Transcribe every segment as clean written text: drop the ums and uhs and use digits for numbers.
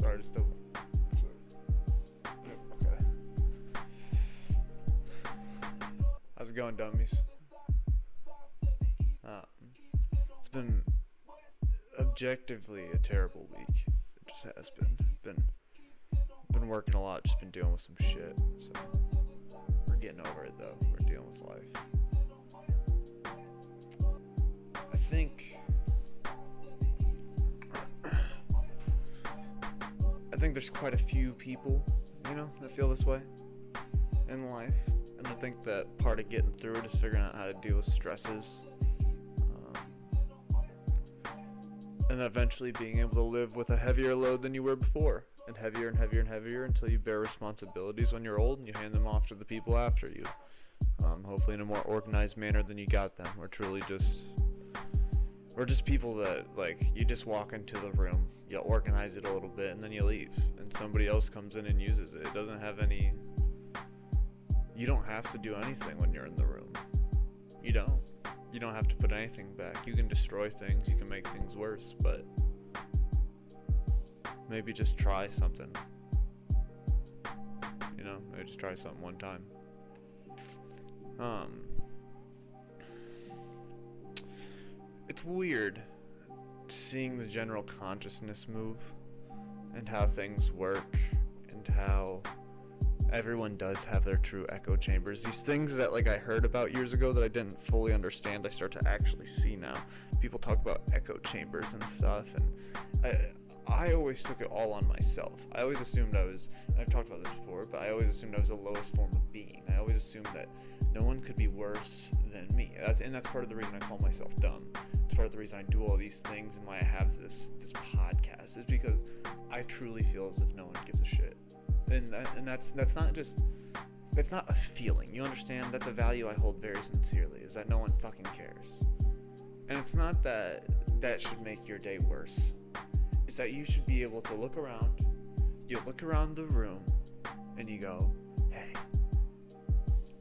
sorry, just still. Okay. How's it going, dummies? It's been objectively a terrible week. It just has been. Been working a lot, just been dealing with some shit. So we're getting over it though. We're dealing with life. I think there's quite a few people, that feel this way in life. And I think that part of getting through it is figuring out how to deal with stresses. And eventually being able to live with a heavier load than you were before. And heavier and heavier and heavier until you bear responsibilities when you're old and you hand them off to the people after you. Hopefully in a more organized manner than you got them. We're just people that, you just walk into the room, you organize it a little bit, and then you leave. And somebody else comes in and uses it. It doesn't have any... You don't have to do anything when you're in the room. You don't. You don't have to put anything back. You can destroy things, you can make things worse, but... Maybe just try something. Maybe just try something one time. It's weird seeing the general consciousness move and how things work and how everyone does have their true echo chambers. These things that I heard about years ago that I didn't fully understand, I start to actually see now. People talk about echo chambers and stuff, and I always took it all on myself. I always assumed and I've talked about this before, but I always assumed I was the lowest form of being. I always assumed that no one could be worse than me. That's part of the reason I call myself dumb. It's part of the reason I do all these things and why I have this podcast is because I truly feel as if no one gives a shit. And that's not a feeling. You understand? That's a value I hold very sincerely, is that no one fucking cares. And it's not that should make your day worse. It's that you should be able to look around, you look around the room, and you go, hey,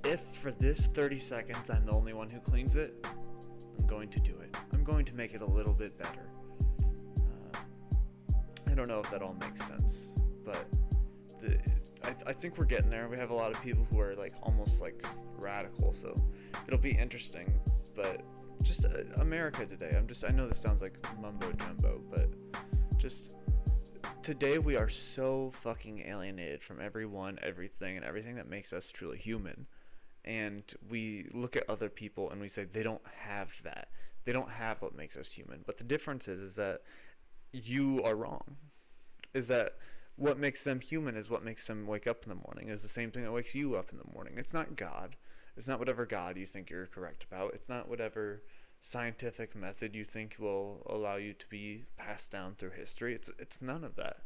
if for this 30 seconds I'm the only one who cleans it, I'm going to do it. I'm going to make it a little bit better. I don't know if that all makes sense, but I think we're getting there. We have a lot of people who are almost radical, so it'll be interesting. But just America today. I know this sounds like mumbo jumbo, but just today we are so fucking alienated from everyone, everything, and everything that makes us truly human. And we look at other people and we say they don't have that. They don't have what makes us human. But the difference is that you are wrong. Is that what makes them human is what makes them wake up in the morning. Is the same thing that wakes you up in the morning. It's not God. It's not whatever God you think you're correct about. It's not whatever scientific method you think will allow you to be passed down through history. It's none of that.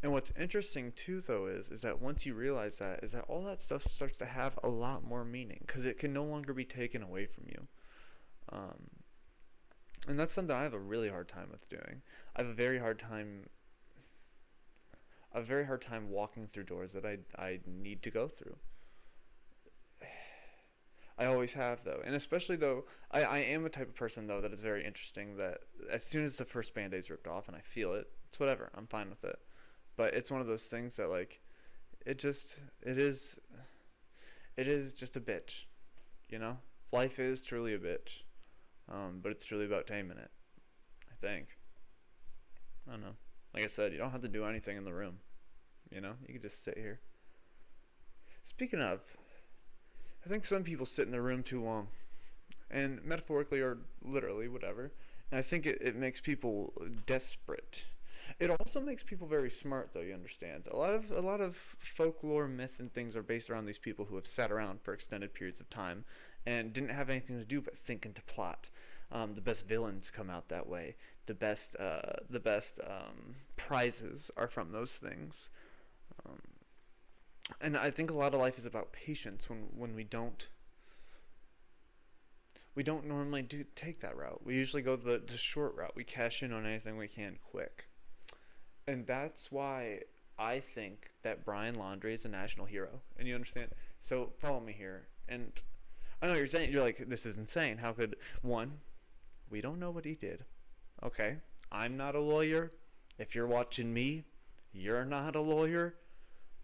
And what's interesting too, though, is that once you realize that, is that all that stuff starts to have a lot more meaning because it can no longer be taken away from you. And that's something I have a really hard time with doing. I have a very hard time walking through doors that I need to go through. I always have, though. And especially, though, I am a type of person, though, that is very interesting that as soon as the first Band-Aid's ripped off and I feel it, it's whatever. I'm fine with it. But it's one of those things that, it is just a bitch, Life is truly a bitch. But it's really about taming it, I think. I don't know. Like I said, you don't have to do anything in the room. You can just sit here. Speaking of, I think some people sit in the room too long. And metaphorically or literally, whatever. And I think it makes people desperate. It also makes people very smart, though, you understand. A lot of folklore, myth, and things are based around these people who have sat around for extended periods of time and didn't have anything to do but think and to plot. The best villains come out that way. The best prizes are from those things. And I think a lot of life is about patience when we don't normally take that route. We usually go the short route. We cash in on anything we can quick. And that's why I think that Brian Laundrie is a national hero. And you understand? So follow me here. And I know you're like, this is insane. How could, one, we don't know what he did. Okay. I'm not a lawyer. If you're watching me, you're not a lawyer.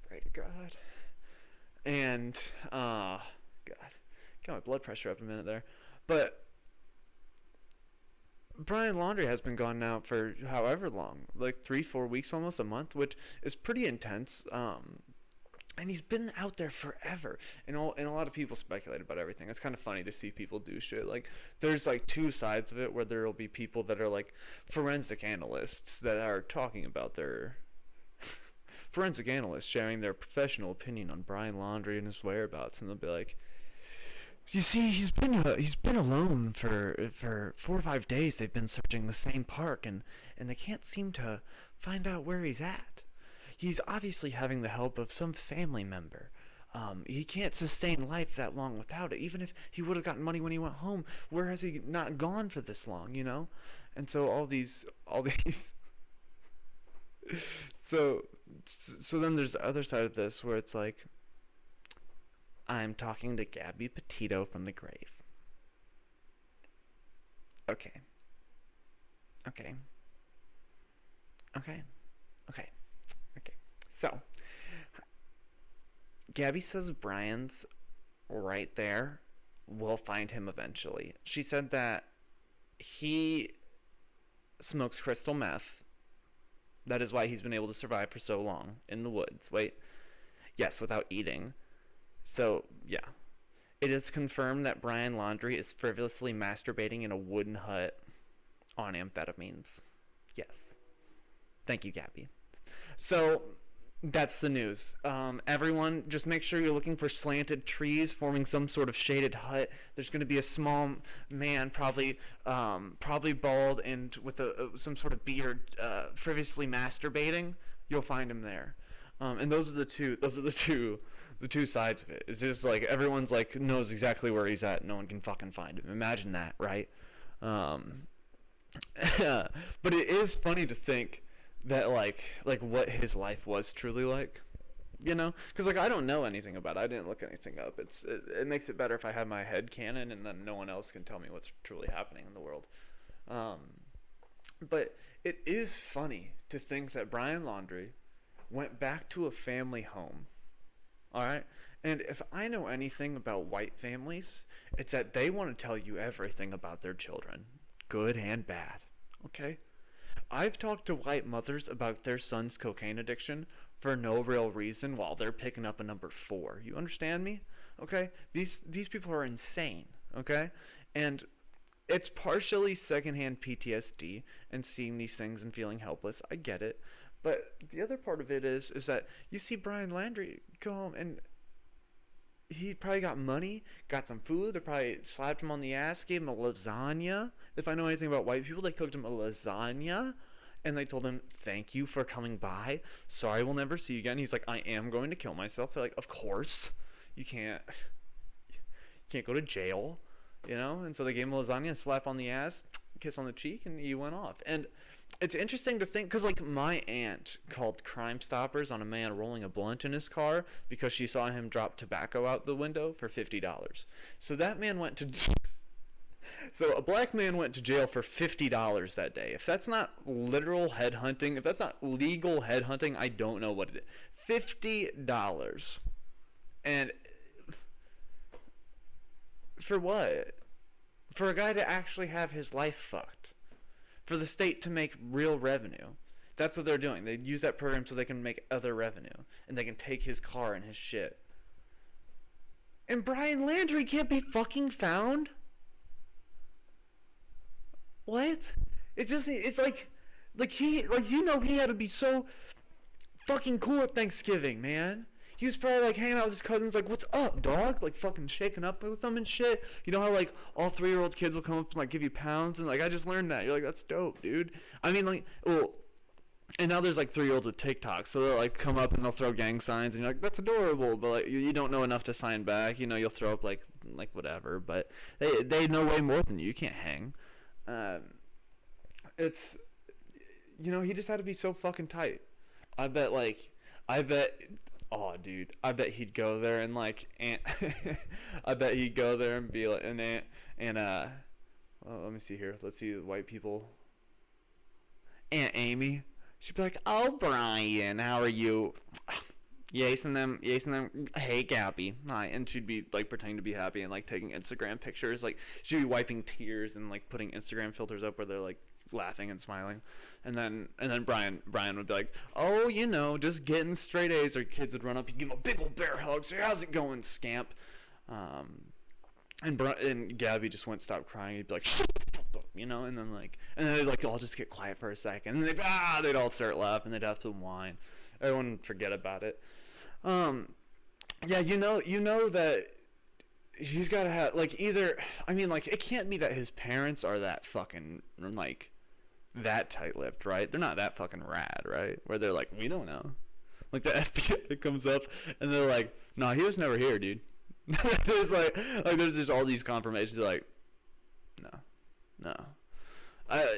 Pray to God. And, God, got my blood pressure up a minute there. But Brian Laundrie has been gone now for however long, like 3-4 weeks, almost a month, which is pretty intense. And he's been out there forever, and a lot of people speculate about everything. It's kind of funny to see people do shit. Like, there's like two sides of it, where there will be people that are like forensic analysts that are talking about their forensic analysts sharing their professional opinion on Brian Laundrie and his whereabouts, and they'll be like, you see, he's been alone for 4 or 5 days. They've been searching the same park, and they can't seem to find out where he's at. He's obviously having the help of some family member. He can't sustain life that long without it. Even if he would have gotten money when he went home, where has he not gone for this long, you know? And so all these so then there's the other side of this, where it's like, I'm talking to Gabby Petito from the grave. Okay. So, Gabby says Brian's right there. We'll find him eventually. She said that he smokes crystal meth. That is why he's been able to survive for so long in the woods. Wait. Yes, without eating. So, yeah. It is confirmed that Brian Laundrie is frivolously masturbating in a wooden hut on amphetamines. Yes. Thank you, Gabby. So, that's the news. Everyone, just make sure you're looking for slanted trees forming some sort of shaded hut. There's going to be a small man, probably bald and with some sort of beard, frivolously masturbating. You'll find him there. And those are the two sides of it. It's just like everyone's like knows exactly where he's at. No one can fucking find him. Imagine that, right? But it is funny to think that like what his life was truly like, you know, because like I don't know anything about it. I didn't look anything up. It makes it better if I have my head canon and then no one else can tell me what's truly happening in the world. But it is funny to think that Brian Laundrie went back to a family home. All right, and if I know anything about white families, it's that they want to tell you everything about their children, good and bad. Okay. I've talked to white mothers about their son's cocaine addiction for no real reason while they're picking up a number 4. You understand me? Okay? These people are insane, okay? And it's partially secondhand PTSD and seeing these things and feeling helpless. I get it. But the other part of it is that you see Brian Laundrie go home and he probably got money, got some food. They probably slapped him on the ass, gave him a lasagna. If I know anything about white people, they cooked him a lasagna. And they told him, thank you for coming by. Sorry, we'll never see you again. He's like, I am going to kill myself. They're like, of course. You can't go to jail, you know? And so they gave him a lasagna, a slap on the ass, kiss on the cheek, and he went off. And it's interesting to think, because like my aunt called Crime Stoppers on a man rolling a blunt in his car because she saw him drop tobacco out the window for $50. So that man went to so a black man went to jail for $50 that day. If that's not literal headhunting, if that's not legal headhunting, I don't know what it is. $50. And for what? For a guy to actually have his life fucked. For the state to make real revenue. That's what they're doing. They use that program so they can make other revenue. And they can take his car and his shit. And Brian Laundrie can't be fucking found? What? It's like you know he had to be so fucking cool at Thanksgiving, man. He was probably like hanging out with his cousins, like, what's up, dog? Like fucking shaking up with them and shit. You know how like all 3-year-old kids will come up and like give you pounds and like I just learned that. You're like, that's dope, dude. I mean like, well, and now there's like 3-year-olds with TikTok, so they'll like come up and they'll throw gang signs and you're like, that's adorable, but like you don't know enough to sign back. You know, you'll throw up like whatever, but they know way more than you. You can't hang. It's, you know, he just had to be so fucking tight. I bet, oh, dude, I bet he'd go there and, like, I bet he'd go there and be like, well, let me see here. Let's see the white people. Aunt Amy. She'd be like, "Oh, Brian, how are you?" Yasing them. Hey, Gabby. Hi. And she'd be like pretending to be happy and like taking Instagram pictures. Like she'd be wiping tears and like putting Instagram filters up where they're like laughing and smiling. And then Brian would be like, "Oh, just getting straight A's." Or kids would run up, you give him a big old bear hug. Say, "How's it going, scamp?" And Gabby just wouldn't stop crying. He'd be like, "Shut the fuck up," and then they'd like all just get quiet for a second, and they'd all start laughing. They'd have to whine. Everyone would forget about it. Yeah, you know that he's got to have like either. I mean, like it can't be that his parents are that fucking like that tight-lipped, right? They're not that fucking rad, right? Where they're like, "We don't know." Like the FBI comes up and they're like, "No, he was never here, dude." There's there's just all these confirmations. Like, no.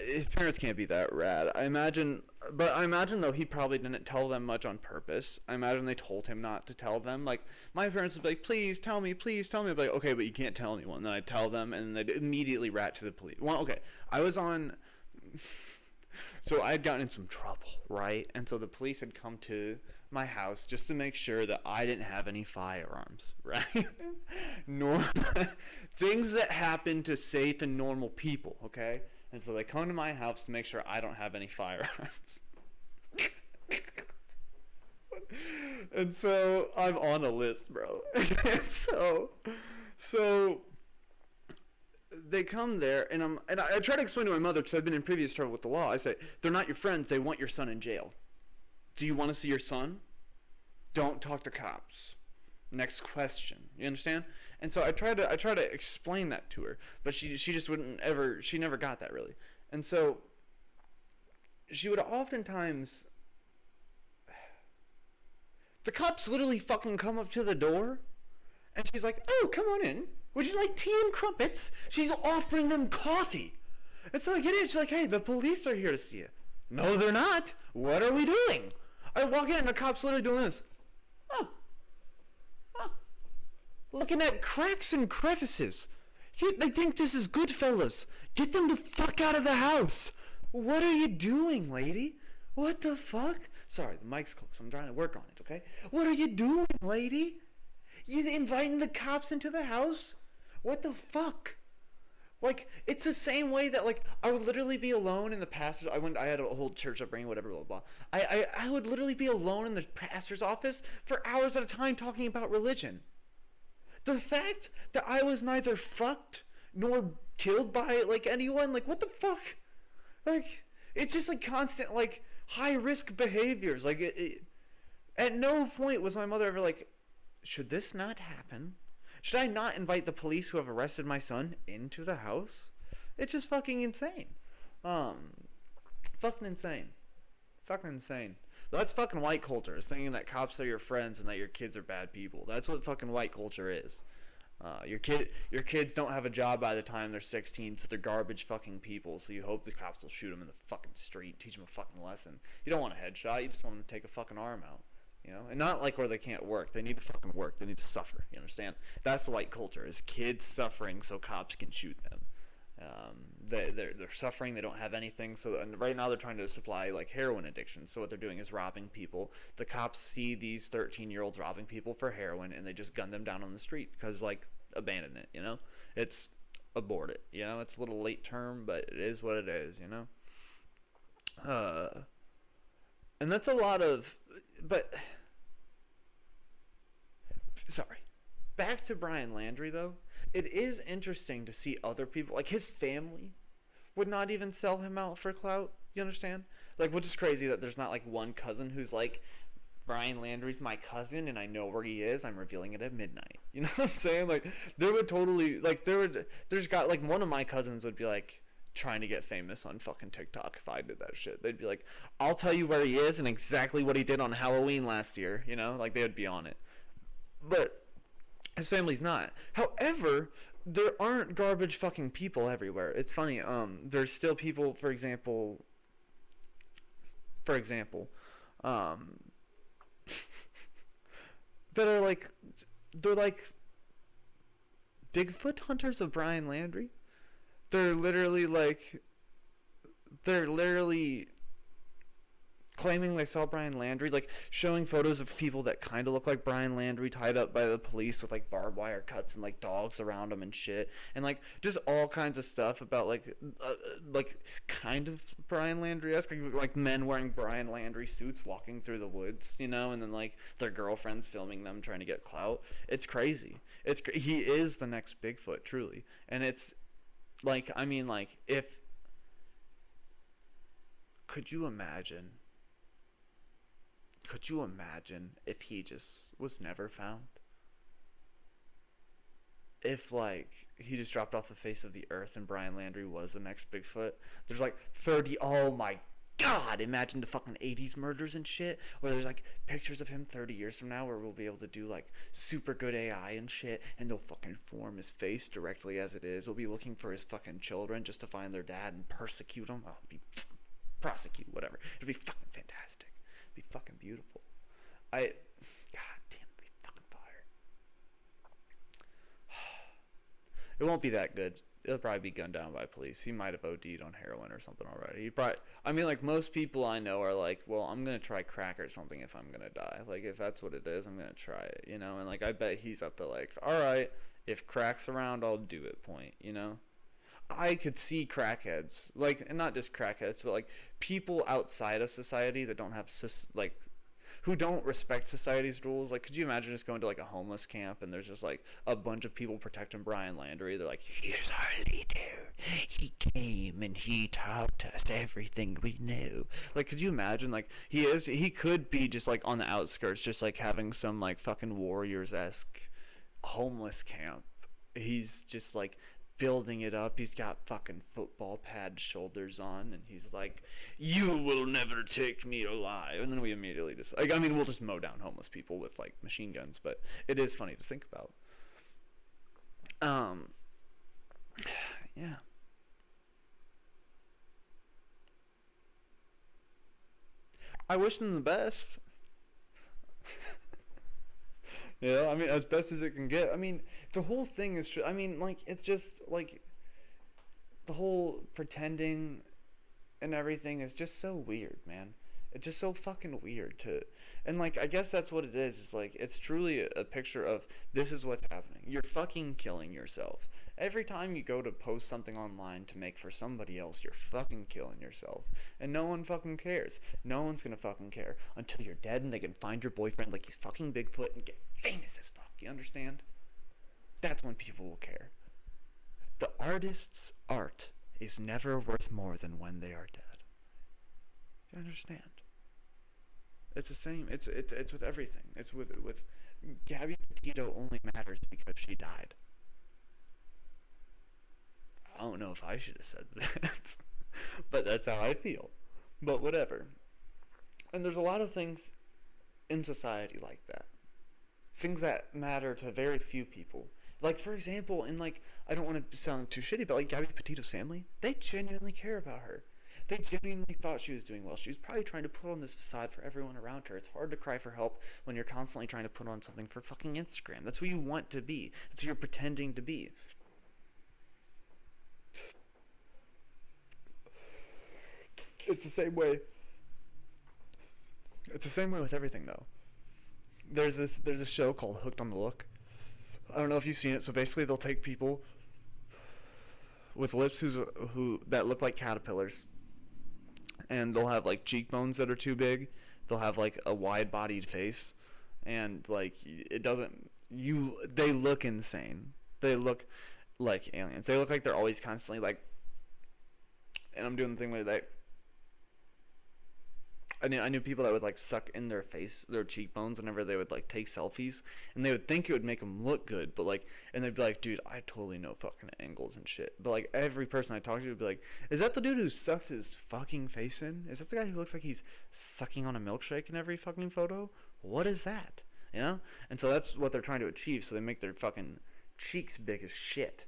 His parents can't be that rad. I imagine though he probably didn't tell them much on purpose. I imagine they told him not to tell them. Like my parents would be like, "Please tell me, please tell me." I'd be like, "Okay, but you can't tell anyone." Then I'd tell them, and they'd immediately rat to the police. Well, okay, I was on. So I had gotten in some trouble, right? And so the police had come to my house just to make sure that I didn't have any firearms, right? Things that happen to safe and normal people, okay? And so they come to my house to make sure I don't have any firearms. And so I'm on a list, bro. And so they come there, and I try to explain to my mother, because I've been in previous trouble with the law. I say, "They're not your friends. They want your son in jail. Do you want to see your son? Don't talk to cops. Next question." You understand? And so I try to explain that to her, but she just wouldn't ever. She never got that really. And so she would oftentimes. The cops literally fucking come up to the door, and she's like, "Oh, come on in. Would you like tea and crumpets?" She's offering them coffee. And so I get in. She's like, "Hey, the police are here to see you." "No, they're not. What are we doing?" I walk in, and the cop's literally doing this. Oh. Looking at cracks and crevices. They think this is Goodfellas. Get them the fuck out of the house. What are you doing, lady? What the fuck? Sorry, the mic's close. I'm trying to work on it, okay? What are you doing, lady? You inviting the cops into the house? What the fuck? Like, it's the same way that, like, I would literally be alone in the pastor's. I had a whole church upbringing, whatever, blah, blah. I would literally be alone in the pastor's office for hours at a time talking about religion. The fact that I was neither fucked nor killed by, like, anyone, like, what the fuck? Like, it's just, like, constant, like, high-risk behaviors. Like, at no point was my mother ever like, "Should this not happen? Should I not invite the police who have arrested my son into the house?" It's just fucking insane. Fucking insane. That's fucking white culture. It's thinking that cops are your friends and that your kids are bad people. That's what fucking white culture is. Your kids don't have a job by the time they're 16, so they're garbage fucking people. So you hope the cops will shoot them in the fucking street, teach them a fucking lesson. You don't want a headshot. You just want them to take a fucking arm out. And not like where they can't work. They need to fucking work. They need to suffer. You understand? That's the white culture, is kids suffering so cops can shoot them. They're suffering. They don't have anything. And right now they're trying to supply like heroin addiction. So what they're doing is robbing people. The cops see these 13-year-olds robbing people for heroin, and they just gun them down on the street because like abandon it. It's abort it. It's a little late term, but it is what it is. And that's a lot of, but sorry. Back to Brian Laundrie though. It is interesting to see other people, like his family would not even sell him out for clout. You understand? Like, which is crazy that there's not like one cousin who's like, "Brian Laundrie's my cousin and I know where he is. I'm revealing it at midnight." You know what I'm saying? Like, there would totally, like, there's got, like, one of my cousins would be like trying to get famous on fucking TikTok if I did that shit. They'd be like, "I'll tell you where he is and exactly what he did on Halloween last year." Like, they would be on it. But his family's not. However, there aren't garbage fucking people everywhere. It's funny. There's still people, for example, that are like, they're like Bigfoot hunters of Brian Laundrie. They're literally claiming they saw Brian Laundrie, like showing photos of people that kind of look like Brian Laundrie tied up by the police with like barbed wire cuts and like dogs around them and shit, and like just all kinds of stuff about like kind of Brian Laundrie-esque, like men wearing Brian Laundrie suits walking through the woods, you know, and then like their girlfriends filming them trying to get clout. It's crazy. He is the next Bigfoot, truly, and it's like, I mean, like, if could you imagine? Could you imagine if he just was never found? If, like, he just dropped off the face of the earth and Brian Laundrie was the next Bigfoot? There's, like, 30... Oh, my God! Imagine the fucking 80s murders and shit. Where there's, like, pictures of him 30 years from now where we'll be able to do, like, super good AI and shit. And they'll fucking form his face directly as it is. We'll be looking for his fucking children just to find their dad and persecute them. Oh, it'll be... prosecute, whatever. It'd be fucking fantastic. It'd be fucking beautiful. God damn, it'd be fucking fire. It won't be that good. It'll probably be gunned down by police. He might have OD'd on heroin or something already. He probably, I mean, like, most people I know are like, well, I'm gonna try crack or something if I'm gonna die. Like, if that's what it is, I'm gonna try it, you know? And, like, I bet he's at the, like, alright, if crack's around, I'll do it point, you know? I could see crackheads, like, and not just crackheads, but, like, people outside of society that don't have, like, who don't respect society's rules. Like, could you imagine just going to, like, a homeless camp and there's just, like, a bunch of people protecting Brian Laundrie? They're like, here's our leader. He came and he taught us everything we knew. Like, could you imagine, like, he could be just, like, on the outskirts, just, like, having some, like, fucking Warriors-esque homeless camp. He's just, like, building it up. He's got fucking football pad shoulders on, and he's like, you will never take me alive. And then we immediately just, like, I mean, we'll just mow down homeless people with, like, machine guns, but it is funny to think about. Yeah. I wish them the best. You know, I mean, as best as it can get. I mean, the whole thing is, I mean, like, it's just, like, the whole pretending and everything is just so weird, man. It's just so fucking weird and, like, I guess that's what it is. It's like, it's truly a picture of, this is what's happening. You're fucking killing yourself. Every time you go to post something online to make for somebody else, you're fucking killing yourself. And no one fucking cares. No one's gonna fucking care until you're dead and they can find your boyfriend like he's fucking Bigfoot and get famous as fuck. You understand? That's when people will care. The artist's art is never worth more than when they are dead. You understand? It's the same. It's with everything. It's with Gabby Petito only matters because she died. I don't know if I should have said that, but that's how I feel. But whatever. And there's a lot of things in society like that. Things that matter to very few people. Like, for example, in, like, I don't want to sound too shitty, but, like, Gabby Petito's family, they genuinely care about her. They genuinely thought she was doing well. She was probably trying to put on this facade for everyone around her. It's hard to cry for help when you're constantly trying to put on something for fucking Instagram. That's who you want to be. That's who you're pretending to be. It's the same way. It's the same way with everything, though. There's a show called Hooked on the Look. I don't know if you've seen it. So basically, they'll take people with lips that look like caterpillars, and they'll have, like, cheekbones that are too big. They'll have, like, a wide-bodied face, and, like, they look insane. They look like aliens. They look like they're always constantly, like, and I'm doing the thing where I knew people that would, like, suck in their cheekbones whenever they would, like, take selfies, and they would think it would make them look good, but, like, and they'd be like, dude, I totally know fucking angles and shit. But, like, every person I talked to would be like, is that the dude who sucks his fucking face in? Is that the guy who looks like he's sucking on a milkshake in every fucking photo? What is that? You know? And so that's what they're trying to achieve, so they make their fucking cheeks big as shit.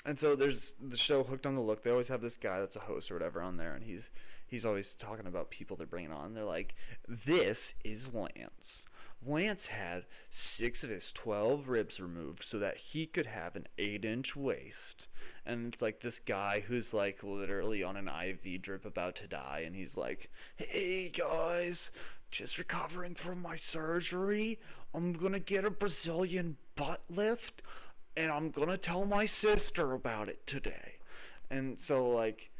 And so there's the show Hooked on the Look. They always have this guy that's a host or whatever on there, and he's always talking about people they're bringing on. They're like, this is Lance. Lance had 6 of his 12 ribs removed so that he could have an 8-inch waist. And it's like this guy who's like literally on an IV drip about to die, and he's like, hey guys, just recovering from my surgery. I'm gonna get a Brazilian butt lift, and I'm gonna tell my sister about it today. And so like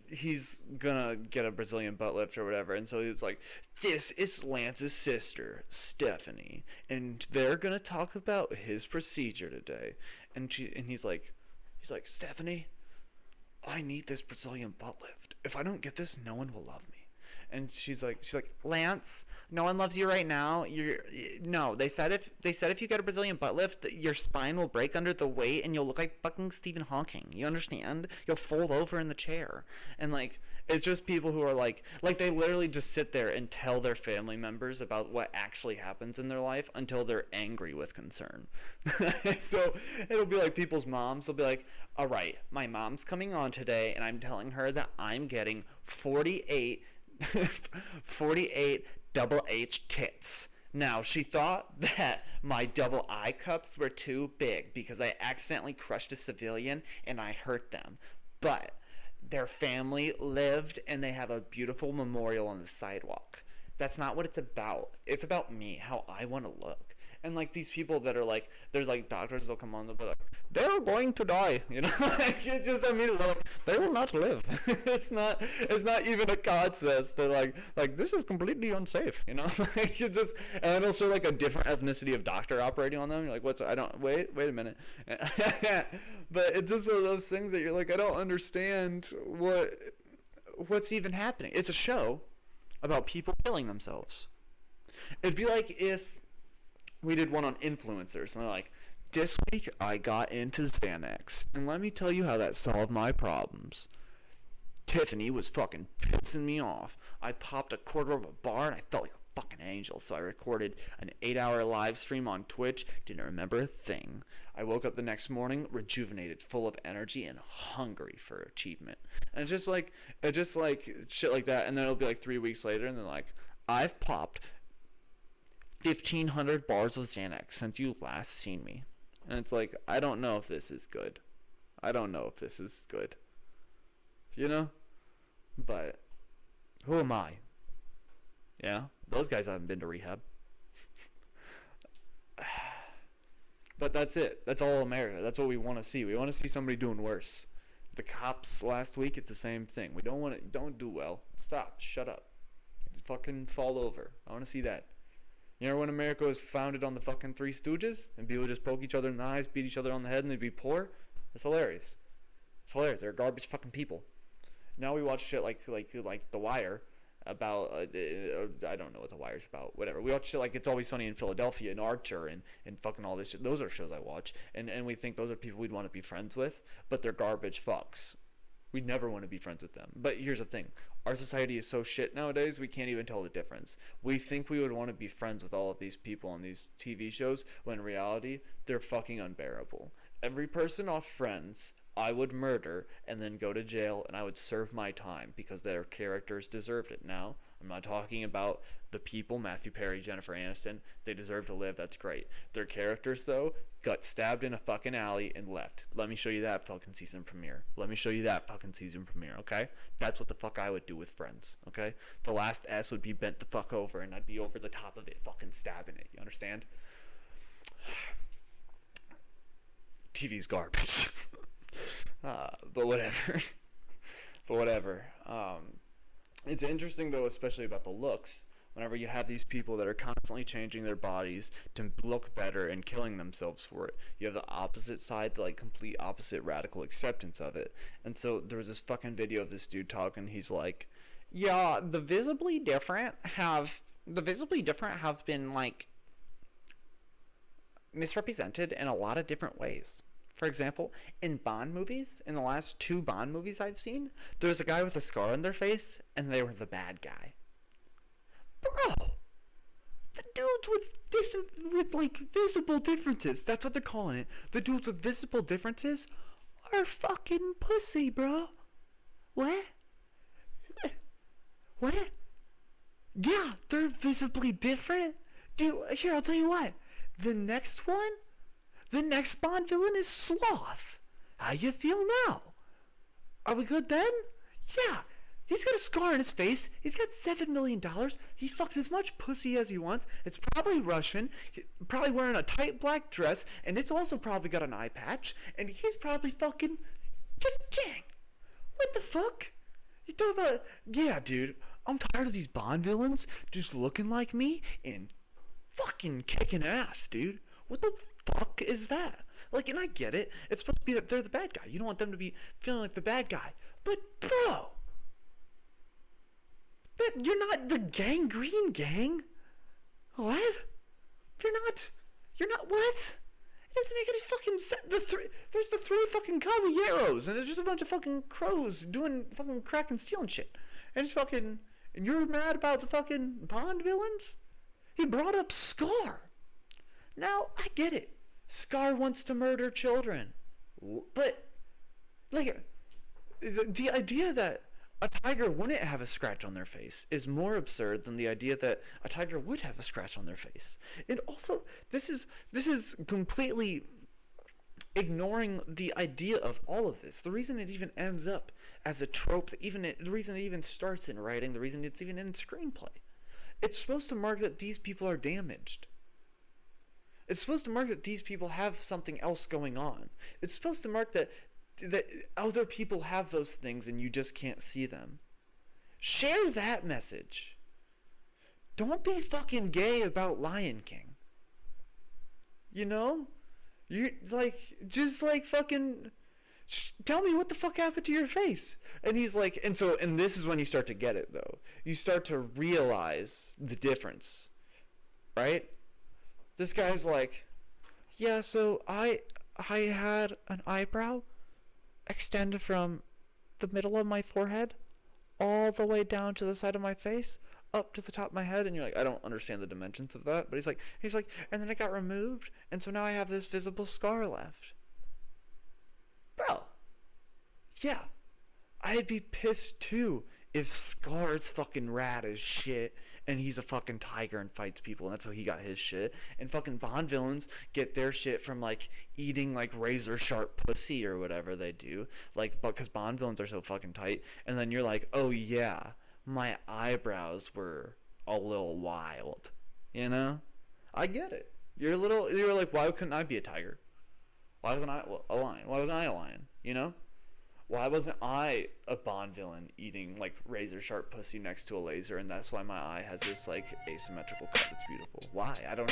he's gonna get a Brazilian butt lift or whatever, and so he's like, this is Lance's sister, Stephanie, and they're gonna talk about his procedure today. And he's like, Stephanie, I need this Brazilian butt lift. If I don't get this, no one will love me. And she's like, Lance, no one loves you right now. They said if you get a Brazilian butt lift, your spine will break under the weight and you'll look like fucking Stephen Hawking. You understand? You'll fold over in the chair. And like, it's just people who are like they literally just sit there and tell their family members about what actually happens in their life until they're angry with concern. So it'll be like people's moms will be like, all right, my mom's coming on today and I'm telling her that I'm getting 48 double H tits. Now, she thought that my double I cups were too big because I accidentally crushed a civilian and I hurt them. But their family lived and they have a beautiful memorial on the sidewalk. That's not what it's about. It's about me, how I want to look. And like these people that are like, there's like doctors that'll come on, they'll be like, they're going to die, you know. Like it just, I mean, like, they will not live. It's not even a contest. They're like this is completely unsafe, you know. Like it just, and then also like a different ethnicity of doctor operating on them. You're like, wait a minute. But it's just one of those things that you're like, I don't understand what's even happening. It's a show about people killing themselves. It'd be like if we did one on influencers, and they're like, this week I got into Xanax, and let me tell you how that solved my problems. Tiffany was fucking pissing me off. I popped a quarter of a bar, and I felt like a fucking angel, so I recorded an 8-hour live stream on Twitch, didn't remember a thing. I woke up the next morning rejuvenated, full of energy, and hungry for achievement. And it's just like shit like that, and then it'll be like 3 weeks later, and they're like, I've popped 1,500 bars of Xanax since you last seen me. And it's like, I don't know if this is good. You know? But who am I? Yeah? Those guys haven't been to rehab. But that's it. That's all America. That's what we want to see. We want to see somebody doing worse. The cops last week, it's the same thing. We don't do well. Stop. Shut up. Fucking fall over. I want to see that. You know when America was founded on the fucking Three Stooges and people just poke each other in the eyes, beat each other on the head, and they'd be poor? It's hilarious. They're garbage fucking people. Now we watch shit like The Wire about I don't know what The Wire's about. Whatever. We watch shit like It's Always Sunny in Philadelphia and Archer and fucking all this shit. Those are shows I watch, and we think those are people we'd want to be friends with, but they're garbage fucks. We'd never want to be friends with them. But here's the thing. Our society is so shit nowadays, we can't even tell the difference. We think we would want to be friends with all of these people on these TV shows, when in reality, they're fucking unbearable. Every person off Friends, I would murder and then go to jail, and I would serve my time because their characters deserved it. Now, I'm not talking about the people, Matthew Perry, Jennifer Aniston. They deserve to live. That's great. Their characters, though, got stabbed in a fucking alley and left. Let me show you that fucking season premiere. Okay? That's what the fuck I would do with Friends, okay? The last S would be bent the fuck over, and I'd be over the top of it fucking stabbing it. You understand? TV's garbage. But whatever. It's interesting, though, especially about the looks. Whenever you have these people that are constantly changing their bodies to look better and killing themselves for it, you have the opposite side, the like complete opposite radical acceptance of it. And so there was this fucking video of this dude talking. He's like, yeah, the visibly different have been like misrepresented in a lot of different ways. For example, in Bond movies, in the last 2 Bond movies I've seen, there's a guy with a scar on their face, and they were the bad guy. Bro, the dudes with like visible differences, that's what they're calling it. The dudes with visible differences are fucking pussy, bro. What? Yeah, they're visibly different. Dude, here, I'll tell you what. The next one, the next Bond villain is Sloth. How you feel now? Are we good then? Yeah. He's got a scar on his face. He's got $7 million. He fucks as much pussy as he wants. It's probably Russian. He's probably wearing a tight black dress. And it's also probably got an eye patch. And he's probably fucking... Cha-ching! What the fuck? You talking about... Yeah, dude. I'm tired of these Bond villains just looking like me and fucking kicking ass, dude. What the fuck is that? Like, and I get it. It's supposed to be that they're the bad guy. You don't want them to be feeling like the bad guy. But, bro... But you're not the Gangrene Gang. What? You're not what? It doesn't make any fucking sense. There's the three fucking caballeros, and it's just a bunch of fucking crows doing fucking crack and stealing shit. And it's fucking, and you're mad about the fucking Bond villains? He brought up Scar. Now, I get it. Scar wants to murder children. But, like, the idea that a tiger wouldn't have a scratch on their face is more absurd than the idea that a tiger would have a scratch on their face. And also, this is completely ignoring the idea of all of this. The reason it even ends up as a trope, the reason it even starts in writing, the reason it's even in screenplay. It's supposed to mark that these people are damaged. It's supposed to mark that these people have something else going on. It's supposed to mark that other people have those things and you just can't see them. Share that message. Don't be fucking gay about Lion King. You know? You're like, just like fucking tell me what the fuck happened to your face. And he's like, and this is when you start to get it though. You start to realize the difference. Right? This guy's like, yeah, so I had an eyebrow extended from the middle of my forehead all the way down to the side of my face up to the top of my head. And you're like, I don't understand the dimensions of that. But he's like, and then it got removed, and so now I have this visible scar left. Bro, yeah, I'd be pissed too if Scar's fucking rad as shit and he's a fucking tiger and fights people and that's how he got his shit, and fucking Bond villains get their shit from like eating like razor sharp pussy or whatever they do, like, but because Bond villains are so fucking tight, and then you're like, oh yeah, my eyebrows were a little wild, you know? I get it. You're like, why couldn't I be a tiger? Why wasn't I a lion? Why wasn't I a lion? You know? Why wasn't I a Bond villain eating like razor sharp pussy next to a laser, and that's why my eye has this like asymmetrical cut that's beautiful? Why? I don't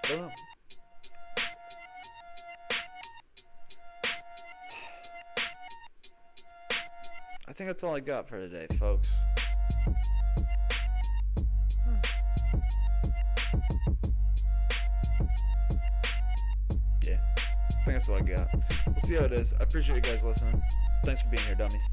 know. I think that's all I got for today, folks. Yeah, I think that's what I got. We'll see how it is. I appreciate you guys listening. Thanks for being here, dummies.